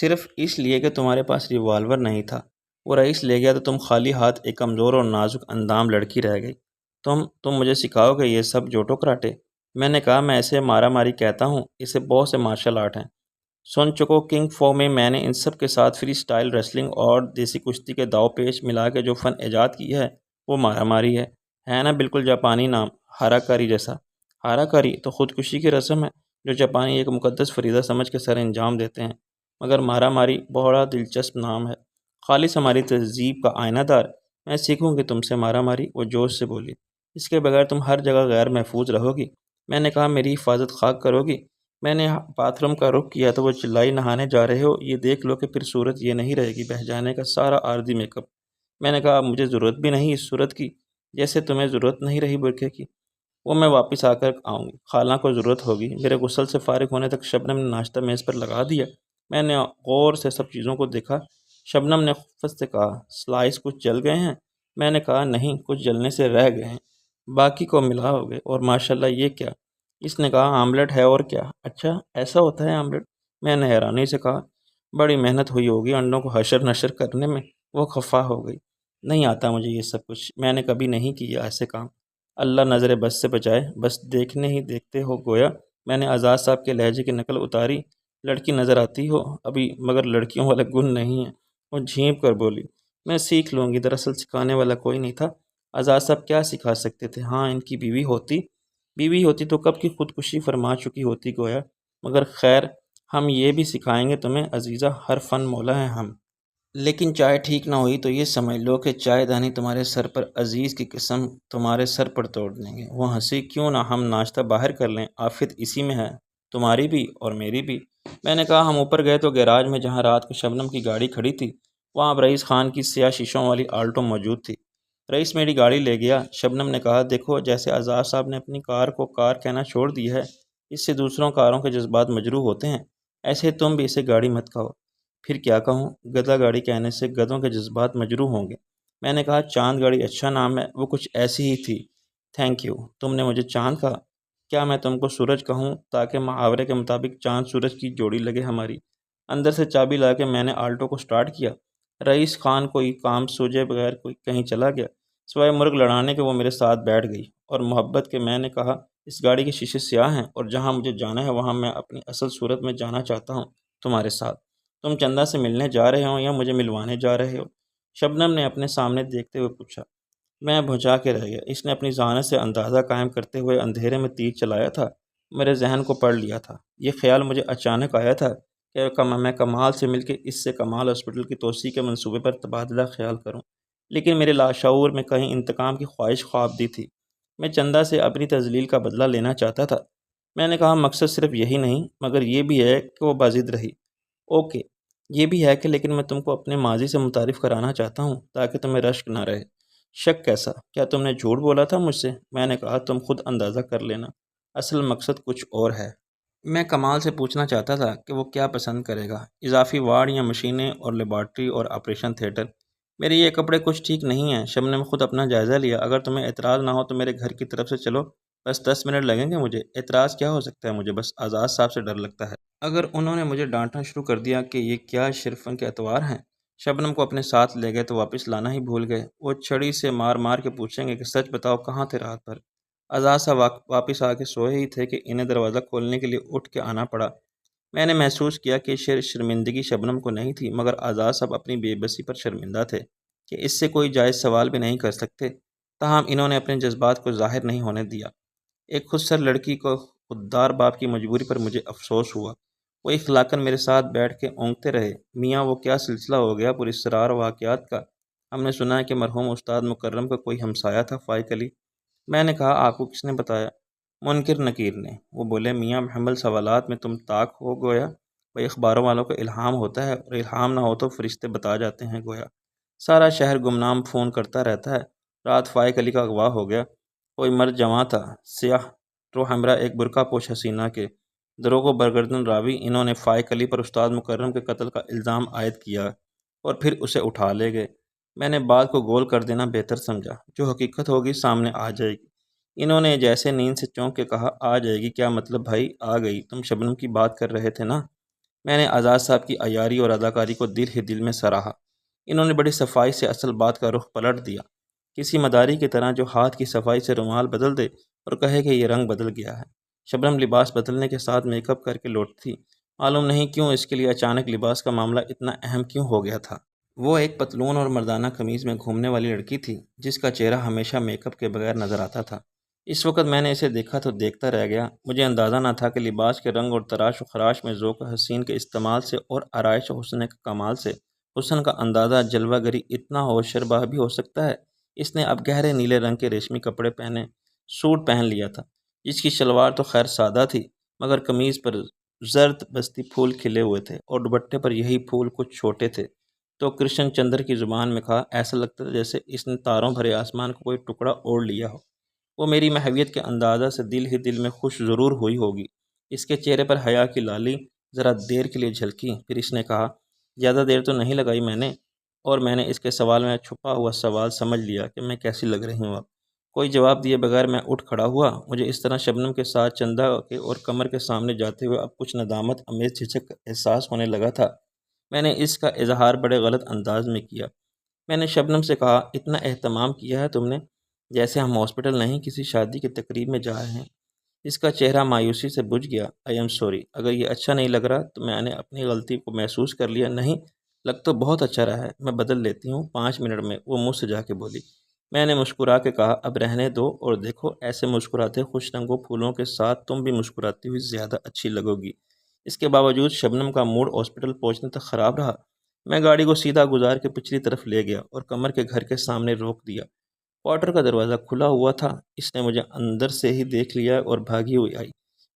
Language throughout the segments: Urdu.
صرف اس لیے کہ تمہارے پاس ریوالور نہیں تھا۔ وہ رئیس لے گیا تو تم خالی ہاتھ ایک کمزور اور نازک اندام لڑکی رہ گئی۔ تم مجھے سکھاؤ گے یہ سب جوٹو کراٹے؟ میں نے کہا میں اسے مارا ماری کہتا ہوں، اسے بہت سے مارشل آرٹ ہیں۔ سن چکو کنگ فو میں نے ان سب کے ساتھ فری سٹائل ریسلنگ اور دیسی کشتی کے داؤ پیچ ملا کے جو فن ایجاد کی ہے وہ مارا ماری ہے نا؟ بالکل جاپانی نام، ہارا کاری جیسا۔ ہارا کاری تو خودکشی کی رسم ہے جو جاپانی ایک مقدس فریضہ سمجھ کے سر انجام دیتے ہیں، مگر مارا ماری بڑا دلچسپ نام ہے، خالص ہماری تہذیب کا آئینہ دار۔ میں سیکھوں گی تم سے مارا ماری، وہ جوش سے بولی۔ اس کے بغیر تم ہر جگہ غیر محفوظ رہو گی۔ میں نے کہا میری حفاظت خاک کرو گی؟ میں نے باتھ روم کا رخ کیا تو وہ چلائی نہانے جا رہے ہو؟ یہ دیکھ لو کہ پھر صورت یہ نہیں رہے گی بہہ جانے کا سارا عارضی میک اپ۔ میں نے کہا اب مجھے ضرورت بھی نہیں اس صورت کی، جیسے تمہیں ضرورت نہیں رہی برقعے کی۔ وہ میں واپس آ کر آؤں گی، خالہ کو ضرورت ہوگی۔ میرے غسل سے فارغ ہونے تک شبنم نے ناشتہ میز پر لگا دیا۔ میں نے غور سے سب چیزوں کو دیکھا۔ شبنم نے خفت سے کہا سلائس کچھ جل گئے ہیں؟ میں نے کہا نہیں، کچھ جلنے سے رہ گئے ہیں، باقی کو ملا ہوگے۔ اور ماشاءاللہ یہ کیا؟ اس نے کہا آملیٹ ہے اور کیا۔ اچھا ایسا ہوتا ہے آملیٹ؟ میں نے حیرانی سے کہا بڑی محنت ہوئی ہوگی انڈوں کو حشر نشر کرنے میں۔ وہ خفا ہو گئی۔ نہیں آتا مجھے یہ سب کچھ، میں نے کبھی نہیں کیا ایسے کام۔ اللہ نظر بس سے بچائے، بس دیکھنے ہی دیکھتے ہو گویا۔ میں نے آزاد صاحب کے لہجے کی نقل اتاری۔ لڑکی نظر آتی ہو ابھی، مگر لڑکیوں والا گن نہیں ہے۔ وہ جھینپ کر بولی میں سیکھ لوں گی، دراصل سکھانے والا کوئی نہیں تھا۔ آزاد صاحب کیا سکھا سکتے تھے؟ ہاں ان کی بیوی ہوتی تو کب کی خودکشی فرما چکی ہوتی گویا، مگر خیر ہم یہ بھی سکھائیں گے تمہیں عزیزہ، ہر فن مولا ہیں ہم۔ لیکن چائے ٹھیک نہ ہوئی تو یہ سمجھ لو کہ چائے دانی تمہارے سر پر، عزیز کی قسم تمہارے سر پر توڑ دیں گے۔ وہ ہنسی کیوں نہ ہم ناشتہ باہر کر لیں، آفت اسی میں ہے، تمہاری بھی اور میری بھی۔ میں نے کہا ہم اوپر گئے تو گیراج میں جہاں رات کو شبنم کی گاڑی کھڑی تھی وہاں اب رئیس خان کی سیاہ شیشوں والی آلٹو موجود تھی۔ رئیس میری گاڑی لے گیا۔ شبنم نے کہا دیکھو جیسے آزاد صاحب نے اپنی کار کو کار کہنا چھوڑ دیا ہے، اس سے دوسروں کاروں کے جذبات مجروح ہوتے ہیں، ایسے تم بھی اسے گاڑی مت کہو۔ پھر کیا کہوں؟ گدا گاڑی کہنے سے گدوں کے جذبات مجروح ہوں گے۔ میں نے کہا چاند گاڑی اچھا نام ہے، وہ کچھ ایسی ہی تھی۔ تھینک یو، تم نے مجھے چاند کہا؟ کیا میں تم کو سورج کہوں تاکہ محاورے کے مطابق چاند سورج کی جوڑی لگے ہماری؟ اندر سے چابی لا کے میں نے آلٹو کو سٹارٹ کیا۔ رئیس خان کوئی کام سوجے بغیر کوئی کہیں چلا گیا، سوائے مرغ لڑانے کے وہ میرے ساتھ بیٹھ گئی اور محبت کے میں نے کہا اس گاڑی کے شیشے سیاہ ہیں اور جہاں مجھے جانا ہے وہاں میں اپنی اصل صورت میں جانا چاہتا ہوں، تمہارے ساتھ۔ تم چندہ سے ملنے جا رہے ہو یا مجھے ملوانے جا رہے ہو؟ شبنم نے اپنے سامنے دیکھتے ہوئے پوچھا۔ میں بھنچا کے رہ گیا۔ اس نے اپنی ذہانت سے اندازہ قائم کرتے ہوئے اندھیرے میں تیر چلایا تھا، میرے ذہن کو پڑھ لیا تھا۔ یہ خیال مجھے اچانک آیا تھا کہ میں کمال سے مل کے اس سے کمال ہاسپٹل کی توسیع کے منصوبے پر تبادلہ خیال کروں، لیکن میرے لاشعور میں کہیں انتقام کی خواہش خواب دی تھی۔ میں چندہ سے اپنی تذلیل کا بدلہ لینا چاہتا تھا۔ میں نے کہا مقصد صرف یہی نہیں، مگر یہ بھی ہے کہ وہ باضد رہی۔ اوکے یہ بھی ہے کہ لیکن میں تم کو اپنے ماضی سے متعارف کرانا چاہتا ہوں تاکہ تمہیں رشک نہ رہے۔ شک کیسا؟ کیا تم نے جھوٹ بولا تھا مجھ سے؟ میں نے کہا تم خود اندازہ کر لینا، اصل مقصد کچھ اور ہے۔ میں کمال سے پوچھنا چاہتا تھا کہ وہ کیا پسند کرے گا، اضافی وارڈ یا مشینیں اور لیبارٹری اور آپریشن تھیٹر۔ میرے یہ کپڑے کچھ ٹھیک نہیں ہیں۔ شبنم نے خود اپنا جائزہ لیا۔ اگر تمہیں اعتراض نہ ہو تو میرے گھر کی طرف سے چلو، بس 10 منٹ لگیں گے مجھے۔ اعتراض کیا ہو سکتا ہے؟ مجھے بس آزاد صاحب سے ڈر لگتا ہے، اگر انہوں نے مجھے ڈانٹنا شروع کر دیا کہ یہ کیا شرفن کے اتوار ہیں۔ شبنم کو اپنے ساتھ لے گئے تو واپس لانا ہی بھول گئے۔ وہ چھڑی سے مار مار کے پوچھیں گے کہ سچ بتاؤ کہاں تھے رات بھر؟ آزاد صاحب واپس آ کے سوئے ہی تھے کہ انہیں دروازہ کھولنے کے لیے اٹھ کے آنا پڑا۔ میں نے محسوس کیا کہ شرمندگی شبنم کو نہیں تھی، مگر آزاد صاحب اپنی بے بسی پر شرمندہ تھے کہ اس سے کوئی جائز سوال بھی نہیں کر سکتے، تاہم انہوں نے اپنے جذبات کو ظاہر نہیں ہونے دیا۔ ایک خود سر لڑکی کو خوددار باپ کی مجبوری پر مجھے افسوس ہوا۔ وہ اخلاقاً میرے ساتھ بیٹھ کے اونگتے رہے۔ میاں وہ کیا سلسلہ ہو گیا پراسرار واقعات کا؟ ہم نے سنا ہے کہ مرحوم استاد مکرم کا کوئی ہمسایہ تھا فائق علی۔ میں نے کہا آپ کو کس نے بتایا؟ منکر نکیر نے۔ وہ بولے میاں محمل سوالات میں تم طاق ہو گویا، بھائی اخباروں والوں کو الہام ہوتا ہے اور الہام نہ ہو تو فرشتے بتا جاتے ہیں گویا۔ سارا شہر گمنام فون کرتا رہتا ہے۔ رات فائق علی کا اغوا ہو گیا، کوئی مرد جواں تھا، سیاہ رو ہمراہ ایک برقع پوش حسینہ کے۔ دروغ و برگردن راوی انہوں نے فائق علی پر استاد مکرم کے قتل کا الزام عائد کیا اور پھر اسے اٹھا لے گئے۔ میں نے بات کو گول کر دینا بہتر سمجھا، جو حقیقت ہوگی سامنے آ جائے گی۔ انہوں نے جیسے نیند سے چونک کے کہا آ جائے گی کیا مطلب بھائی؟ آ گئی؟ تم شبنم کی بات کر رہے تھے نا؟ میں نے آزاد صاحب کی عیاری اور اداکاری کو دل ہی دل میں سراہا۔ انہوں نے بڑی صفائی سے اصل بات کا رخ پلٹ دیا، کسی مداری کی طرح جو ہاتھ کی صفائی سے رومال بدل دے اور کہے کہ یہ رنگ بدل گیا ہے۔ شبنم لباس بدلنے کے ساتھ میک اپ کر کے لوٹتی تھی۔ معلوم نہیں کیوں اس کے لیے اچانک لباس کا معاملہ اتنا اہم کیوں ہو گیا تھا۔ وہ ایک پتلون اور مردانہ قمیض میں گھومنے والی لڑکی تھی جس کا چہرہ ہمیشہ میک اپ کے بغیر نظر آتا تھا۔ اس وقت میں نے اسے دیکھا تو دیکھتا رہ گیا۔ مجھے اندازہ نہ تھا کہ لباس کے رنگ اور تراش و خراش میں ذوق حسین کے استعمال سے اور آرائش و حسن کے کمال سے حسن کا اندازہ جلوہ گری اتنا ہوشربا بھی ہو سکتا ہے۔ اس نے اب گہرے نیلے رنگ کے ریشمی کپڑے پہنے سوٹ پہن لیا تھا، جس کی شلوار تو خیر سادہ تھی، مگر قمیض پر زرد بستی پھول کھلے ہوئے تھے اور دوپٹے پر یہی پھول کچھ چھوٹے تھے۔ تو کرشن چندر کی زبان میں کہا، ایسا لگتا تھا جیسے اس نے تاروں بھرے آسمان کو کوئی ٹکڑا اوڑھ لیا ہو۔ وہ میری محویت کے اندازہ سے دل ہی دل میں خوش ضرور ہوئی ہوگی۔ اس کے چہرے پر حیا کی لالی ذرا دیر کے لیے جھلکی، پھر اس نے کہا، زیادہ دیر تو نہیں لگائی میں نے، اور میں نے اس کے سوال میں چھپا ہوا سوال سمجھ لیا کہ میں کیسی لگ رہی ہوں اب۔ کوئی جواب دیے بغیر میں اٹھ کھڑا ہوا۔ مجھے اس طرح شبنم کے ساتھ چندہ کے اور قمر کے سامنے جاتے ہوئے اب کچھ ندامت امیز جھجک احساس ہونے لگا تھا۔ میں نے اس کا اظہار بڑے غلط انداز میں کیا۔ میں نے شبنم سے کہا، اتنا اہتمام کیا ہے تم نے جیسے ہم ہاسپٹل نہیں کسی شادی کی تقریب میں جا رہے ہیں۔ اس کا چہرہ مایوسی سے بجھ گیا۔ آئی ایم سوری، اگر یہ اچھا نہیں لگ رہا تو میں نے اپنی غلطی کو محسوس کر لیا۔ نہیں، لگ تو بہت اچھا رہا ہے، میں بدل لیتی ہوں 5 منٹ میں، وہ منہ سجا کے بولی۔ میں نے مسکرا کے کہا، اب رہنے دو، اور دیکھو ایسے مسکراتے خوش رنگوں پھولوں کے ساتھ تم بھی مسکراتی ہوئی زیادہ اچھی لگو گی۔ اس کے باوجود شبنم کا موڈ ہاسپٹل پہنچنے تک خراب رہا۔ میں گاڑی کو سیدھا گزار کے پچھلی طرف لے گیا اور قمر کے گھر کے سامنے روک دیا۔ کوارٹر کا دروازہ کھلا ہوا تھا۔ اس نے مجھے اندر سے ہی دیکھ لیا اور بھاگی ہوئی آئی۔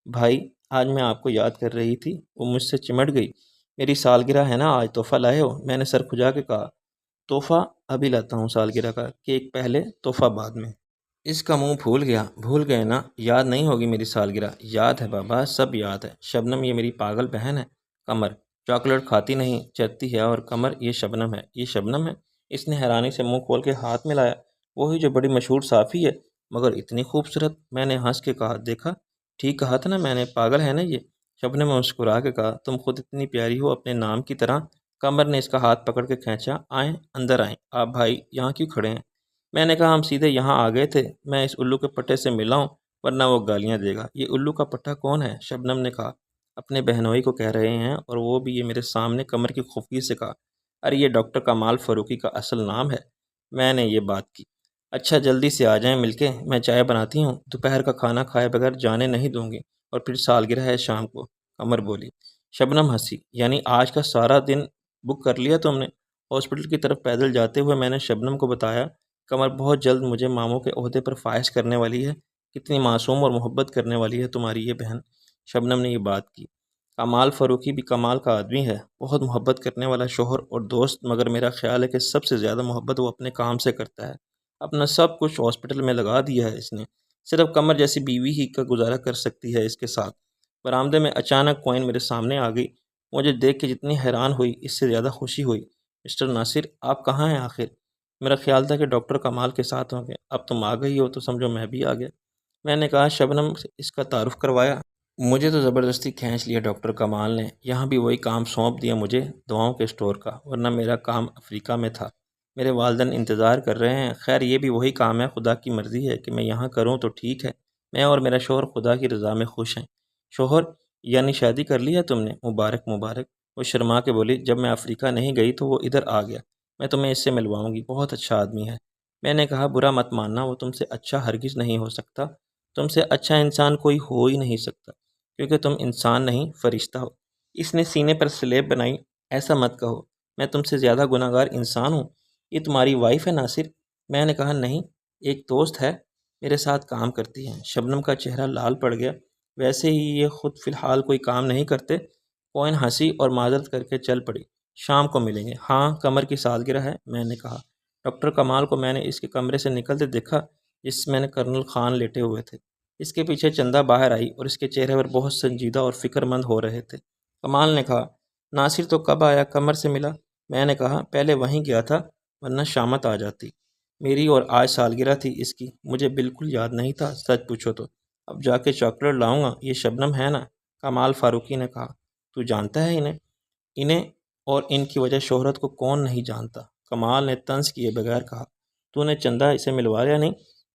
بھائی، آج میں آپ کو یاد کر رہی تھی۔ وہ مجھ سے چمٹ گئی۔ میری سالگرہ ہے نا، آج تحفہ لائے ہو؟ میں نے سر کھجا کے کہا، تحفہ ابھی لاتا ہوں، سالگرہ کا کیک پہلے، تحفہ بعد میں۔ اس کا منہ پھول گیا۔ بھول گئے نا، یاد نہیں ہوگی میری سالگرہ؟ یاد ہے بابا، سب یاد ہے۔ شبنم یہ میری پاگل بہن ہے۔ قمر چاکلیٹ کھاتی نہیں، چرتی ہے، اور قمر یہ شبنم ہے، یہ شبنم ہے۔ اس نے حیرانی سے منہ کھول کے ہاتھ ملایا۔ وہی جو بڑی مشہور صحافی ہے، مگر اتنی خوبصورت۔ میں نے ہنس کے کہا، دیکھا، ٹھیک کہا تھا نا میں نے، پاگل ہے نا یہ۔ شبنم نے مسکرا کے کہا، تم خود اتنی پیاری ہو اپنے نام کی طرح۔ قمر نے اس کا ہاتھ پکڑ کے کھینچا۔ آئیں، اندر آئیں۔ آپ بھائی یہاں کیوں کھڑے ہیں؟ میں نے کہا، ہم سیدھے یہاں آ گئے تھے، میں اس الو کے پٹے سے ملا ہوں، ورنہ وہ گالیاں دے گا۔ یہ الو کا پٹا کون ہے؟ شبنم نے کہا، اپنے بہنوئی کو کہہ رہے ہیں، اور وہ بھی یہ میرے سامنے۔ قمر کی خفگی سے کہا، ارے یہ ڈاکٹر کمال فاروقی کا اصل نام ہے۔ میں نے یہ بات کی۔ اچھا جلدی سے آ جائیں مل کے، میں چائے بناتی ہوں، دوپہر کا کھانا کھائے بغیر جانے نہیں دوں گی، اور پھر سالگرہ ہے شام کو۔ قمر بولی۔ شبنم ہنسی، یعنی آج کا سارا دن بک کر لیا تم نے؟ ہاسپٹل کی طرف پیدل جاتے ہوئے میں نے شبنم کو بتایا، قمر بہت جلد مجھے ماموں کے عہدے پر فائز کرنے والی ہے۔ کتنی معصوم اور محبت کرنے والی ہے تمہاری یہ بہن۔ شبنم نے یہ بات کی۔ کمال فاروقی بھی کمال کا آدمی ہے، بہت محبت کرنے والا شوہر اور دوست، مگر میرا خیال ہے کہ سب سے زیادہ محبت وہ اپنے کام سے کرتا ہے۔ اپنا سب کچھ ہاسپٹل میں لگا دیا ہے اس نے، صرف قمر جیسی بیوی ہی کا گزارا کر سکتی ہے اس کے ساتھ۔ برآمدے میں اچانک کوئن میرے سامنے آ گئی۔ مجھے دیکھ کے جتنی حیران ہوئی، اس سے زیادہ خوشی ہوئی۔ مسٹر ناصر، آپ کہاں ہیں آخر؟ میرا خیال تھا کہ ڈاکٹر کمال کے ساتھ ہوں گے، اب تم آ گئی ہو تو سمجھو میں بھی آ گیا۔ میں نے کہا، شبنم سے اس کا تعارف کروایا؟ مجھے تو زبردستی کھینچ لیا ڈاکٹر کمال نے، یہاں بھی وہی کام سونپ دیا مجھے، دواؤں کے اسٹور کا، ورنہ میرا کام افریقہ میں تھا، میرے والدین انتظار کر رہے ہیں۔ خیر یہ بھی وہی کام ہے، خدا کی مرضی ہے کہ میں یہاں کروں تو ٹھیک ہے۔ میں اور میرا شوہر خدا کی رضا میں خوش ہیں۔ شوہر یعنی شادی کر لی ہے تم نے؟ مبارک مبارک۔ وہ شرما کے بولی، جب میں افریقہ نہیں گئی تو وہ ادھر آ گیا، میں تمہیں اس سے ملواؤں گی، بہت اچھا آدمی ہے۔ میں نے کہا، برا مت ماننا، وہ تم سے اچھا ہرگز نہیں ہو سکتا، تم سے اچھا انسان کوئی ہو ہی نہیں سکتا، کیونکہ تم انسان نہیں فرشتہ ہو۔ اس نے سینے پر سلیب بنائی۔ ایسا مت کہو، میں تم سے زیادہ گناہ گار انسان ہوں۔ یہ تمہاری وائف ہے ناصر؟ میں نے کہا، نہیں، ایک دوست ہے، میرے ساتھ کام کرتی ہے۔ شبنم کا چہرہ لال پڑ گیا، ویسے ہی یہ خود فی الحال کوئی کام نہیں کرتے۔ کوئن ہنسی اور معذرت کر کے چل پڑی۔ شام کو ملیں گے۔ ہاں، قمر کی سالگرہ ہے، میں نے کہا۔ ڈاکٹر کمال کو میں نے اس کے کمرے سے نکلتے دیکھا جس میں نے کرنل خان لیٹے ہوئے تھے۔ اس کے پیچھے چندہ باہر آئی اور اس کے چہرے پر بہت سنجیدہ اور فکر مند ہو رہے تھے۔ کمال نے کہا، ناصر تو کب آیا، قمر سے ملا؟ میں نے کہا، پہلے وہیں گیا تھا، ورنہ شامت آ جاتی۔ میری اور آج سالگرہ تھی اس کی، مجھے بالکل یاد نہیں تھا، سچ پوچھو تو۔ اب جا کے چاکلیٹ لاؤں گا، یہ شبنم ہے نا؟ کمال فاروقی نے کہا۔ تو جانتا ہے انہیں اور ان کی وجہ شہرت کو کون نہیں جانتا؟ کمال نے طنز کیے بغیر کہا۔ تو نے چندہ اسے ملوا لیا نہیں؟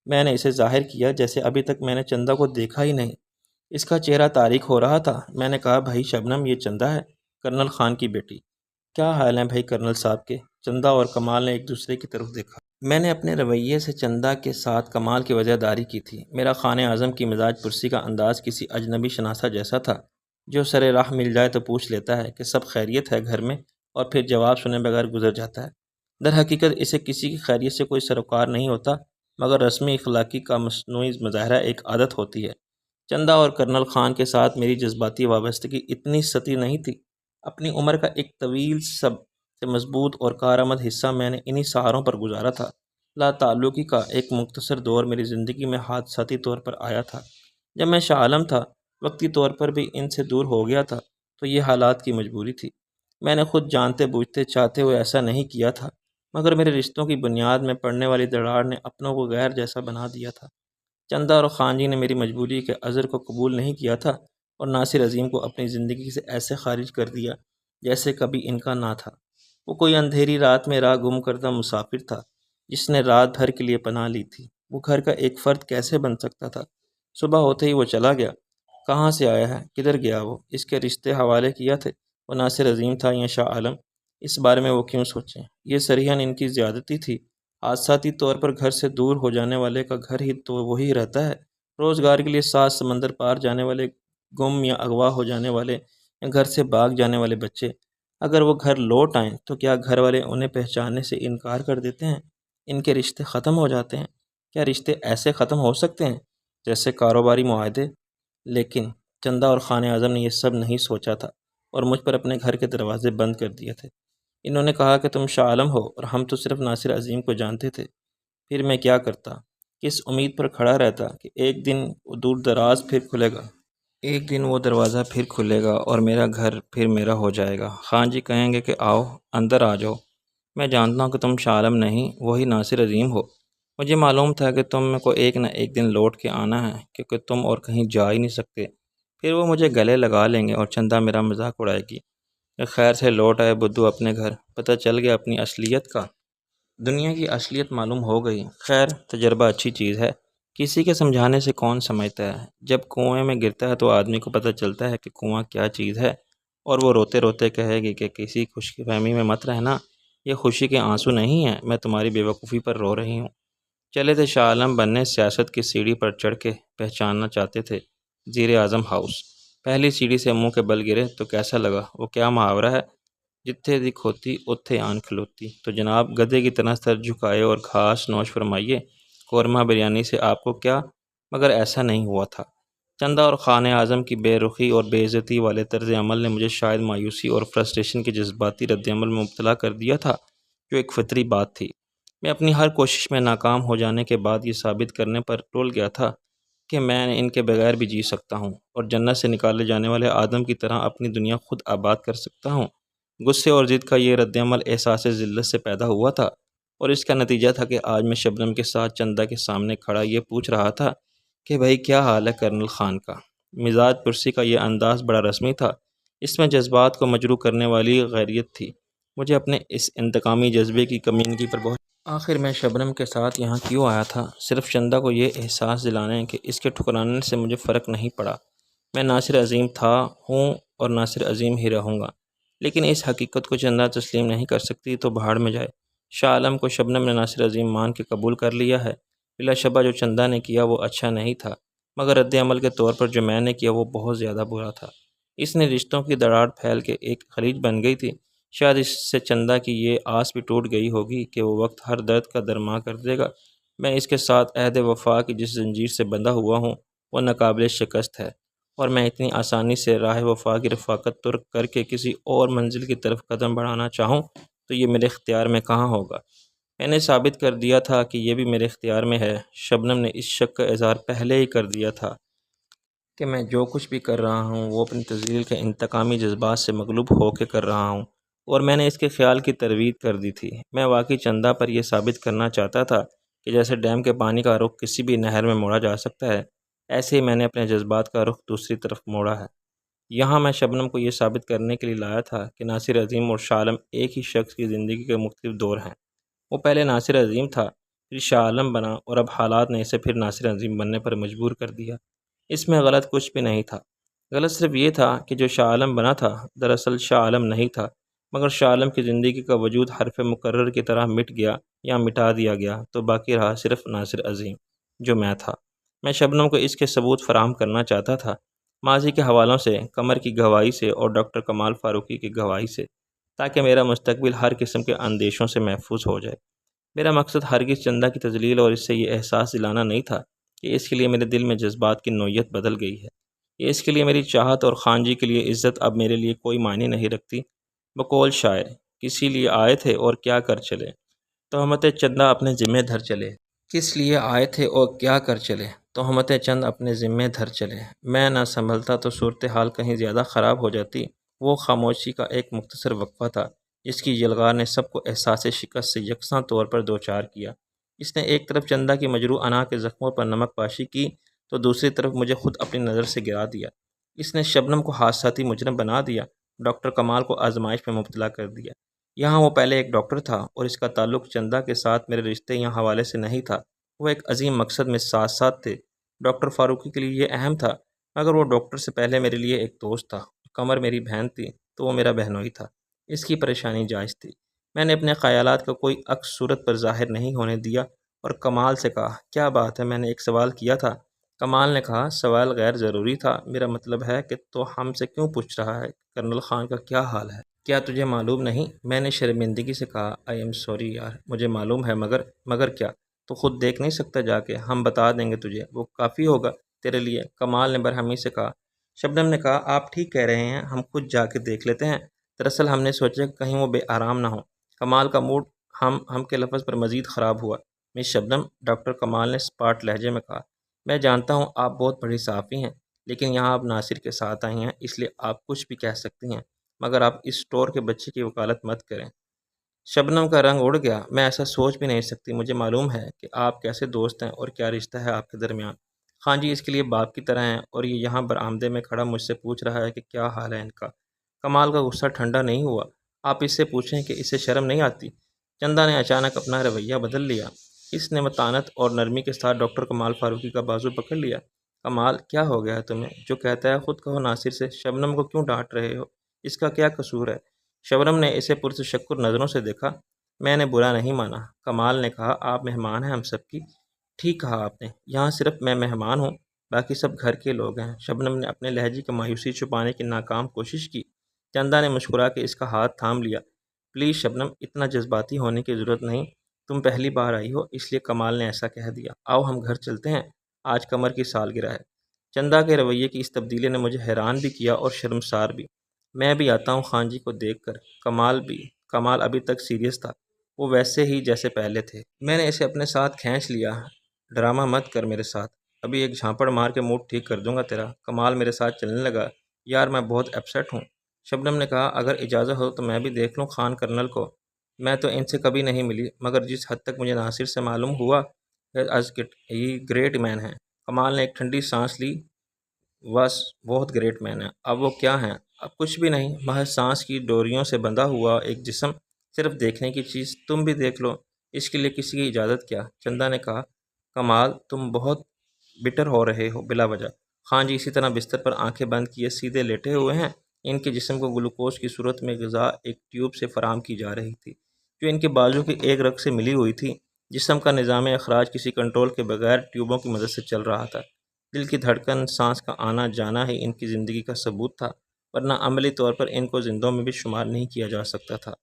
میں نے اسے ظاہر کیا جیسے ابھی تک میں نے چندہ کو دیکھا ہی نہیں۔ اس کا چہرہ تاریک ہو رہا تھا۔ میں نے کہا بھائی شبنم، یہ چندہ ہے، کرنل خان کی بیٹی۔ کیا حال ہے بھائی کرنل صاحب کے؟ چندہ اور کمال نے ایک دوسرے کی طرف دیکھا۔ میں نے اپنے رویے سے چندہ کے ساتھ کمال کی وجہ داری کی تھی۔ میرا خان اعظم کی مزاج پرسی کا انداز کسی اجنبی شناسہ جیسا تھا، جو سر راہ مل جائے تو پوچھ لیتا ہے کہ سب خیریت ہے گھر میں، اور پھر جواب سنے بغیر گزر جاتا ہے۔ در حقیقت اسے کسی کی خیریت سے کوئی سروکار نہیں ہوتا، مگر رسمی اخلاقی کا مصنوعی مظاہرہ ایک عادت ہوتی ہے۔ چندہ اور کرنل خان کے ساتھ میری جذباتی وابستگی اتنی سطحی نہیں تھی۔ اپنی عمر کا ایک طویل سب سے مضبوط اور کارآمد حصہ میں نے انہی سہاروں پر گزارا تھا۔ لا تعلقی کا ایک مختصر دور میری زندگی میں حادثاتی طور پر آیا تھا۔ جب میں شاہ عالم تھا، وقتی طور پر بھی ان سے دور ہو گیا تھا، تو یہ حالات کی مجبوری تھی۔ میں نے خود جانتے بوجھتے چاہتے ہوئے ایسا نہیں کیا تھا، مگر میرے رشتوں کی بنیاد میں پڑنے والی دراڑ نے اپنوں کو غیر جیسا بنا دیا تھا۔ چندہ اور خان جی نے میری مجبوری کے عذر کو قبول نہیں کیا تھا، اور ناصر عظیم کو اپنی زندگی سے ایسے خارج کر دیا جیسے کبھی ان کا نہ تھا۔ وہ کوئی اندھیری رات میں راہ گم کردہ مسافر تھا، جس نے رات بھر کے لیے پناہ لی تھی۔ وہ گھر کا ایک فرد کیسے بن سکتا تھا؟ صبح ہوتے ہی وہ چلا گیا۔ کہاں سے آیا ہے؟ کدھر گیا وہ؟ اس کے رشتے حوالے کیا تھے، وہ ناصر عظیم تھا یا شاہ عالم؟ اس بارے میں وہ کیوں سوچیں؟ یہ صریحاً ان کی زیادتی تھی۔ حادثاتی طور پر گھر سے دور ہو جانے والے کا گھر ہی تو وہی رہتا ہے۔ روزگار کے لیے 7 سمندر پار جانے والے، گم یا اغوا ہو جانے والے، یا گھر سے بھاگ جانے والے بچے، اگر وہ گھر لوٹ آئیں تو کیا گھر والے انہیں پہچاننے سے انکار کر دیتے ہیں؟ ان کے رشتے ختم ہو جاتے ہیں؟ کیا رشتے ایسے ختم ہو سکتے ہیں جیسے کاروباری معاہدے؟ لیکن چندہ اور خان اعظم نے یہ سب نہیں سوچا تھا، اور مجھ پر اپنے گھر کے دروازے بند کر دیے تھے۔ انہوں نے کہا کہ تم شاہ عالم ہو اور ہم تو صرف ناصر عظیم کو جانتے تھے۔ پھر میں کیا کرتا؟ کس امید پر کھڑا رہتا کہ ایک دن وہ دور دراز پھر کھلے گا؟ ایک دن وہ دروازہ پھر کھلے گا اور میرا گھر پھر میرا ہو جائے گا۔ خان جی کہیں گے کہ آؤ اندر آ جاؤ۔ میں جانتا ہوں کہ تم شاہ عالم نہیں، وہی ناصر عظیم ہو۔ مجھے معلوم تھا کہ تم کو ایک نہ ایک دن لوٹ کے آنا ہے، کیونکہ تم اور کہیں جا ہی نہیں سکتے۔ پھر وہ مجھے گلے لگا لیں گے اور چندہ میرا مذاق اڑائے گی کہ خیر سے لوٹ آئے بدھو اپنے گھر، پتہ چل گیا اپنی اصلیت کا، دنیا کی اصلیت معلوم ہو گئی۔ خیر، تجربہ اچھی چیز ہے، کسی کے سمجھانے سے کون سمجھتا ہے؟ جب کنویں میں گرتا ہے تو آدمی کو پتہ چلتا ہے کہ کنواں کیا چیز ہے، اور وہ روتے روتے کہے گی کہ کسی خوش فہمی میں مت رہنا، یہ خوشی کے آنسو نہیں ہیں، میں تمہاری بے وقوفی پر رو رہی ہوں۔ چلے تھے شاہ عالم بننے، سیاست کی سیڑھی پر چڑھ کے پہچاننا چاہتے تھے وزیر اعظم ہاؤس۔ پہلی سیڑھی سے منہ کے بل گرے تو کیسا لگا؟ وہ کیا محاورہ ہے، جتھے دی کھوتی اتھے آن کھلوتی۔ تو جناب گدھے کی طرح سر جھکائے اور گھاس نوش فرمائیے، قورمہ بریانی سے آپ کو کیا؟ مگر ایسا نہیں ہوا تھا۔ چندہ اور خان اعظم کی بے رخی اور بے عزتی والے طرز عمل نے مجھے شاید مایوسی اور فرسٹریشن کے جذباتی رد عمل میں مبتلا کر دیا تھا، جو ایک فطری بات تھی۔ میں اپنی ہر کوشش میں ناکام ہو جانے کے بعد یہ ثابت کرنے پر ٹول گیا تھا کہ میں ان کے بغیر بھی جی سکتا ہوں، اور جنت سے نکالے جانے والے آدم کی طرح اپنی دنیا خود آباد کر سکتا ہوں۔ غصے اور ضد کا یہ رد عمل احساس ذلت سے پیدا ہوا تھا، اور اس کا نتیجہ تھا کہ آج میں شبنم کے ساتھ چندہ کے سامنے کھڑا یہ پوچھ رہا تھا کہ بھائی کیا حال ہے کرنل خان کا؟ مزاج پرسی کا یہ انداز بڑا رسمی تھا، اس میں جذبات کو مجروح کرنے والی غیریت تھی۔ مجھے اپنے اس انتقامی جذبے کی کمینگی پر بہت آخر میں شبنم کے ساتھ یہاں کیوں آیا تھا؟ صرف چندہ کو یہ احساس دلانے کہ اس کے ٹھکرانے سے مجھے فرق نہیں پڑا، میں ناصر عظیم تھا، ہوں اور ناصر عظیم ہی رہوں گا۔ لیکن اس حقیقت کو چندہ تسلیم نہیں کر سکتی تو بھاڑ میں جائے۔ شاہ عالم کو شبنم نے ناصر عظیم مان کے قبول کر لیا ہے۔ بلا شبہ جو چندہ نے کیا وہ اچھا نہیں تھا، مگر رد عمل کے طور پر جو میں نے کیا وہ بہت زیادہ برا تھا۔ اس نے رشتوں کی دراڑ پھیل کے ایک خلیج بن گئی تھی۔ شاید اس سے چندہ کی یہ آس بھی ٹوٹ گئی ہوگی کہ وہ وقت ہر درد کا درما کر دے گا۔ میں اس کے ساتھ عہد وفا کی جس زنجیر سے بندھا ہوا ہوں وہ ناقابل شکست ہے، اور میں اتنی آسانی سے راہ وفا کی رفاقت ترک کر کے کسی اور منزل کی طرف قدم بڑھانا چاہوں تو یہ میرے اختیار میں کہاں ہوگا؟ میں نے ثابت کر دیا تھا کہ یہ بھی میرے اختیار میں ہے۔ شبنم نے اس شک کا اظہار پہلے ہی کر دیا تھا کہ میں جو کچھ بھی کر رہا ہوں وہ اپنی تذلیل کے انتقامی جذبات سے مغلوب ہو کے کر رہا ہوں، اور میں نے اس کے خیال کی ترویج کر دی تھی۔ میں واقعی چندہ پر یہ ثابت کرنا چاہتا تھا کہ جیسے ڈیم کے پانی کا رخ کسی بھی نہر میں موڑا جا سکتا ہے، ایسے ہی میں نے اپنے جذبات کا رخ دوسری طرف موڑا ہے۔ یہاں میں شبنم کو یہ ثابت کرنے کے لیے لایا تھا کہ ناصر عظیم اور شاہ عالم ایک ہی شخص کی زندگی کے مختلف دور ہیں۔ وہ پہلے ناصر عظیم تھا، پھر شاہ عالم بنا، اور اب حالات نے اسے پھر ناصر عظیم بننے پر مجبور کر دیا۔ اس میں غلط کچھ بھی نہیں تھا۔ غلط صرف یہ تھا کہ جو شاہ عالم بنا تھا دراصل شاہ عالم نہیں تھا، مگر شاہ عالم کی زندگی کا وجود حرف مکرر کی طرح مٹ گیا یا مٹا دیا گیا تو باقی رہا صرف ناصر عظیم، جو میں تھا۔ میں شبنم کو اس کے ثبوت فراہم کرنا چاہتا تھا، ماضی کے حوالوں سے، قمر کی گواہی سے اور ڈاکٹر کمال فاروقی کی گواہی سے، تاکہ میرا مستقبل ہر قسم کے اندیشوں سے محفوظ ہو جائے۔ میرا مقصد ہرگز چندہ کی تذلیل اور اس سے یہ احساس دلانا نہیں تھا کہ اس کے لیے میرے دل میں جذبات کی نوعیت بدل گئی ہے، کہ اس کے لیے میری چاہت اور خان جی کے لیے عزت اب میرے لیے کوئی معنی نہیں رکھتی۔ بقول شاعر، کسی لیے آئے تھے اور کیا کر چلے، تہمت چندہ اپنے ذمے دھر چلے۔ کس لیے آئے تھے اور کیا کر چلے، تہمت چند اپنے ذمے دھر چلے۔ میں نہ سنبھلتا تو صورتحال کہیں زیادہ خراب ہو جاتی۔ وہ خاموشی کا ایک مختصر وقفہ تھا جس کی یلغار نے سب کو احساس شکست سے یکساں طور پر دوچار کیا۔ اس نے ایک طرف چندہ کی مجروح انا کے زخموں پر نمک پاشی کی تو دوسری طرف مجھے خود اپنی نظر سے گرا دیا۔ اس نے شبنم کو حادثاتی مجرم بنا دیا، ڈاکٹر کمال کو آزمائش میں مبتلا کر دیا۔ یہاں وہ پہلے ایک ڈاکٹر تھا اور اس کا تعلق چندہ کے ساتھ میرے رشتے یا حوالے سے نہیں تھا، وہ ایک عظیم مقصد میں ساتھ ساتھ تھے۔ ڈاکٹر فاروقی کے لیے یہ اہم تھا، مگر وہ ڈاکٹر سے پہلے میرے لیے ایک دوست تھا۔ قمر میری بہن تھی تو وہ میرا بہنوئی تھا۔ اس کی پریشانی جائز تھی۔ میں نے اپنے خیالات کا کوئی عکس صورت پر ظاہر نہیں ہونے دیا اور کمال سے کہا، کیا بات ہے، میں نے ایک سوال کیا تھا۔ کمال نے کہا، سوال غیر ضروری تھا، میرا مطلب ہے کہ تو ہم سے کیوں پوچھ رہا ہے کرنل خان کا کیا حال ہے؟ کیا تجھے معلوم نہیں؟ میں نے شرمندگی سے کہا، آئی ایم سوری یار، مجھے معلوم ہے، مگر کیا؟ تو خود دیکھ نہیں سکتا جا کے؟ ہم بتا دیں گے تجھے، وہ کافی ہوگا تیرے لیے، کمال نے برہمی سے کہا۔ شبنم نے کہا، آپ ٹھیک کہہ رہے ہیں، ہم خود جا کے دیکھ لیتے ہیں۔ دراصل ہم نے سوچا کہ کہیں وہ بے آرام نہ ہو۔ کمال کا موڈ ہم کے لفظ پر مزید خراب ہوا۔ مس شبنم، ڈاکٹر کمال نے سپاٹ لہجے میں کہا، میں جانتا ہوں آپ بہت بڑی صحافی ہیں، لیکن یہاں آپ ناصر کے ساتھ آئی ہیں، اس لیے آپ کچھ بھی کہہ سکتی ہیں، مگر آپ اس اسٹور کے بچے کی وکالت مت کریں۔ شبنم کا رنگ اڑ گیا، میں ایسا سوچ بھی نہیں سکتی، مجھے معلوم ہے کہ آپ کیسے دوست ہیں اور کیا رشتہ ہے آپ کے درمیان۔ خان جی اس کے لیے باپ کی طرح ہیں اور یہ یہاں برآمدے میں کھڑا مجھ سے پوچھ رہا ہے کہ کیا حال ہے ان کا۔ کمال کا غصہ ٹھنڈا نہیں ہوا۔ آپ اس سے پوچھیں کہ اسے شرم نہیں آتی؟ چندہ نے اچانک اپنا رویہ بدل لیا۔ اس نے متانت اور نرمی کے ساتھ ڈاکٹر کمال فاروقی کا بازو پکڑ لیا۔ کمال، کیا ہو گیا ہے تمہیں؟ جو کہتا ہے خود کہو ناصر سے، شبنم کو کیوں ڈانٹ رہے ہو؟ اس کا کیا قصور ہے؟ شبنم نے اسے پرتشکر نظروں سے دیکھا۔ میں نے برا نہیں مانا، کمال نے کہا، آپ مہمان ہیں ہم سب کی۔ ٹھیک کہا آپ نے، یہاں صرف میں مہمان ہوں، باقی سب گھر کے لوگ ہیں۔ شبنم نے اپنے لہجے کی مایوسی چھپانے کی ناکام کوشش کی۔ چندہ نے مسکرا کے اس کا ہاتھ تھام لیا۔ پلیز شبنم، اتنا جذباتی ہونے کی ضرورت نہیں، تم پہلی بار آئی ہو اس لیے کمال نے ایسا کہہ دیا۔ آؤ ہم گھر چلتے ہیں، آج قمر کی سالگرہ ہے۔ چندہ کے رویے کی اس تبدیلی نے مجھے حیران بھی کیا اور شرمسار بھی۔ میں بھی آتا ہوں خان جی کو دیکھ کر۔ کمال ابھی تک سیریس تھا، وہ ویسے ہی جیسے پہلے تھے۔ میں نے اسے اپنے ساتھ کھینچ لیا۔ ڈرامہ مت کر میرے ساتھ، ابھی ایک جھانپڑ مار کے موڈ ٹھیک کر دوں گا تیرا۔ کمال میرے ساتھ چلنے لگا۔ یار میں بہت اپسیٹ ہوں۔ شبنم نے کہا، اگر اجازت ہو تو میں بھی دیکھ لوں خان کرنل کو۔ میں تو ان سے کبھی نہیں ملی، مگر جس حد تک مجھے ناصر سے معلوم ہوا یہ گریٹ مین ہے۔ کمال نے ایک ٹھنڈی سانس لی۔ بس بہت گریٹ مین ہے۔ اب وہ کیا ہیں؟ اب کچھ بھی نہیں، محض سانس کی ڈوریوں سے بندھا ہوا ایک جسم، صرف دیکھنے کی چیز۔ تم بھی دیکھ لو، اس کے لیے کسی کی اجازت کیا؟ چندہ نے کہا، کمال تم بہت بٹر ہو رہے ہو بلا وجہ۔ خان جی اسی طرح بستر پر آنکھیں بند کیے سیدھے لیٹے ہوئے ہیں۔ ان کے جسم کو گلوکوز کی صورت میں غذا ایک ٹیوب سے فراہم کی جا رہی تھی جو ان کے بازو کے ایک رگ سے ملی ہوئی تھی۔ جسم کا نظام اخراج کسی کنٹرول کے بغیر ٹیوبوں کی مدد سے چل رہا تھا۔ دل کی دھڑکن، سانس کا آنا جانا ہی ان کی زندگی کا ثبوت تھا، ورنہ عملی طور پر ان کو زندوں میں بھی شمار نہیں کیا جا سکتا تھا۔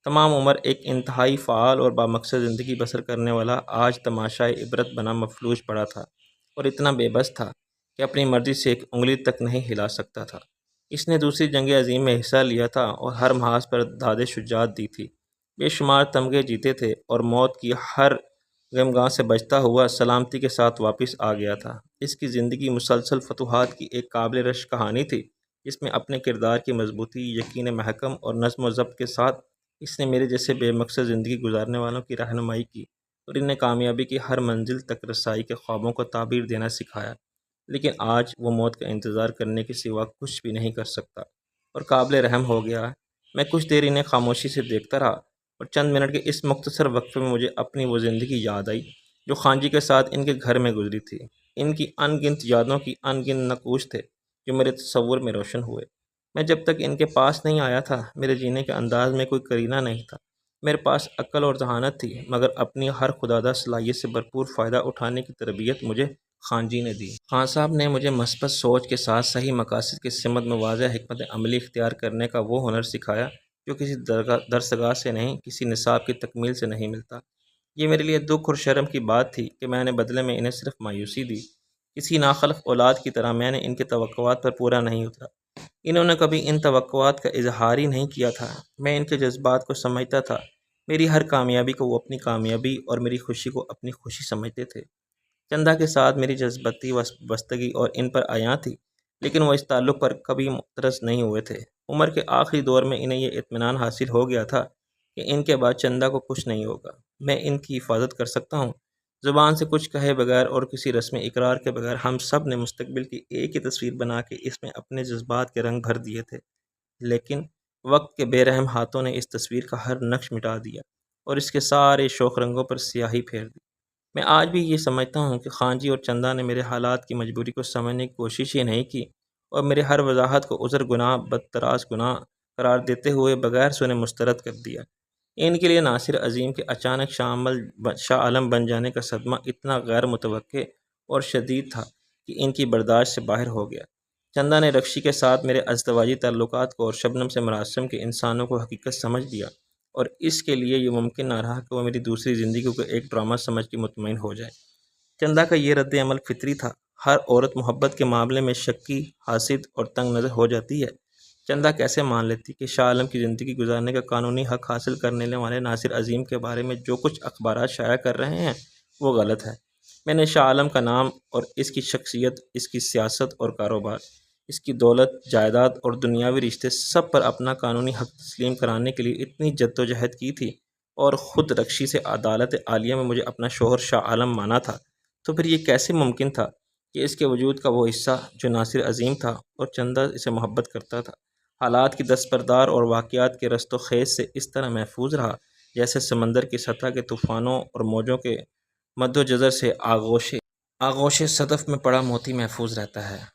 تمام عمر ایک انتہائی فعال اور بامقصد زندگی بسر کرنے والا آج تماشائے عبرت بنا مفلوج پڑا تھا اور اتنا بے بس تھا کہ اپنی مرضی سے ایک انگلی تک نہیں ہلا سکتا تھا۔ اس نے دوسری جنگ عظیم میں حصہ لیا تھا اور ہر محاذ پر داد شجاعت دی تھی۔ بے شمار تمغے جیتے تھے اور موت کی ہر غمگاں سے بچتا ہوا سلامتی کے ساتھ واپس آ گیا تھا۔ اس کی زندگی مسلسل فتوحات کی ایک قابل رشک کہانی تھی جس میں اپنے کردار کی مضبوطی، یقین محکم اور نظم و ضبط کے ساتھ اس نے میرے جیسے بے مقصد زندگی گزارنے والوں کی رہنمائی کی اور انہیں کامیابی کی ہر منزل تک رسائی کے خوابوں کو تعبیر دینا سکھایا۔ لیکن آج وہ موت کا انتظار کرنے کے سوا کچھ بھی نہیں کر سکتا اور قابل رحم ہو گیا ہے۔ میں کچھ دیر انہیں خاموشی سے دیکھتا رہا اور چند منٹ کے اس مختصر وقفے میں مجھے اپنی وہ زندگی یاد آئی جو خان جی کے ساتھ ان کے گھر میں گزری تھی۔ ان کی ان گنت یادوں کی ان گنت نقوش تھے جو میرے تصور میں روشن ہوئے۔ میں جب تک ان کے پاس نہیں آیا تھا میرے جینے کے انداز میں کوئی کرینہ نہیں تھا۔ میرے پاس عقل اور ذہانت تھی مگر اپنی ہر خدادہ صلاحیت سے بھرپور فائدہ اٹھانے کی تربیت مجھے خان جی نے دی۔ خان صاحب نے مجھے مثبت سوچ کے ساتھ صحیح مقاصد کی سمت میں واضح حکمت عملی اختیار کرنے کا وہ ہنر سکھایا جو کسی درسگاہ سے نہیں، کسی نصاب کی تکمیل سے نہیں ملتا۔ یہ میرے لیے دکھ اور شرم کی بات تھی کہ میں نے بدلے میں انہیں صرف مایوسی دی۔ کسی ناخلف اولاد کی طرح میں نے ان کے توقعات پر پورا نہیں اترا۔ انہوں نے کبھی ان توقعات کا اظہار ہی نہیں کیا تھا۔ میں ان کے جذبات کو سمجھتا تھا۔ میری ہر کامیابی کو وہ اپنی کامیابی اور میری خوشی کو اپنی خوشی سمجھتے تھے۔ چندہ کے ساتھ میری جذباتی وابستگی اور ان پر عیاں تھی، لیکن وہ اس تعلق پر کبھی معترض نہیں ہوئے تھے۔ عمر کے آخری دور میں انہیں یہ اطمینان حاصل ہو گیا تھا کہ ان کے بعد چندہ کو کچھ نہیں ہوگا۔ میں ان کی حفاظت کر سکتا ہوں۔ زبان سے کچھ کہے بغیر اور کسی رسمی اقرار کے بغیر ہم سب نے مستقبل کی ایک ہی تصویر بنا کے اس میں اپنے جذبات کے رنگ بھر دیے تھے، لیکن وقت کے بے رحم ہاتھوں نے اس تصویر کا ہر نقش مٹا دیا اور اس کے سارے شوخ رنگوں پر سیاہی پھیر دی۔ میں آج بھی یہ سمجھتا ہوں کہ خان جی اور چندہ نے میرے حالات کی مجبوری کو سمجھنے کی کوشش ہی نہیں کی اور میرے ہر وضاحت کو عذر گناہ بدتراس گناہ قرار دیتے ہوئے بغیر سنے مسترد کر دیا۔ ان کے لیے ناصر عظیم کے اچانک شاہ عالم بن جانے کا صدمہ اتنا غیر متوقع اور شدید تھا کہ ان کی برداشت سے باہر ہو گیا۔ چندہ نے رکشی کے ساتھ میرے ازدواجی تعلقات کو اور شبنم سے مراسم کے انسانوں کو حقیقت سمجھ دیا اور اس کے لیے یہ ممکن نہ رہا کہ وہ میری دوسری زندگی کو ایک ڈرامہ سمجھ کے مطمئن ہو جائے۔ چندہ کا یہ رد عمل فطری تھا۔ ہر عورت محبت کے معاملے میں شکی، حاسد اور تنگ نظر ہو جاتی ہے۔ چندہ کیسے مان لیتی کہ شاہ عالم کی زندگی گزارنے کا قانونی حق حاصل کرنے والے ناصر عظیم کے بارے میں جو کچھ اخبارات شائع کر رہے ہیں وہ غلط ہے۔ میں نے شاہ عالم کا نام اور اس کی شخصیت، اس کی سیاست اور کاروبار، اس کی دولت، جائیداد اور دنیاوی رشتے سب پر اپنا قانونی حق تسلیم کرانے کے لیے اتنی جدوجہد کی تھی اور خود رکشی سے عدالت عالیہ میں مجھے اپنا شوہر شاہ عالم مانا تھا، تو پھر یہ کیسے ممکن تھا کہ اس کے وجود کا وہ حصہ جو ناصر عظیم تھا اور چندہ اسے محبت کرتا تھا، حالات کی دستبردار اور واقعات کے رست و خیز سے اس طرح محفوظ رہا جیسے سمندر کی سطح کے طوفانوں اور موجوں کے مد و جزر سے آغوش صدف میں پڑا موتی محفوظ رہتا ہے۔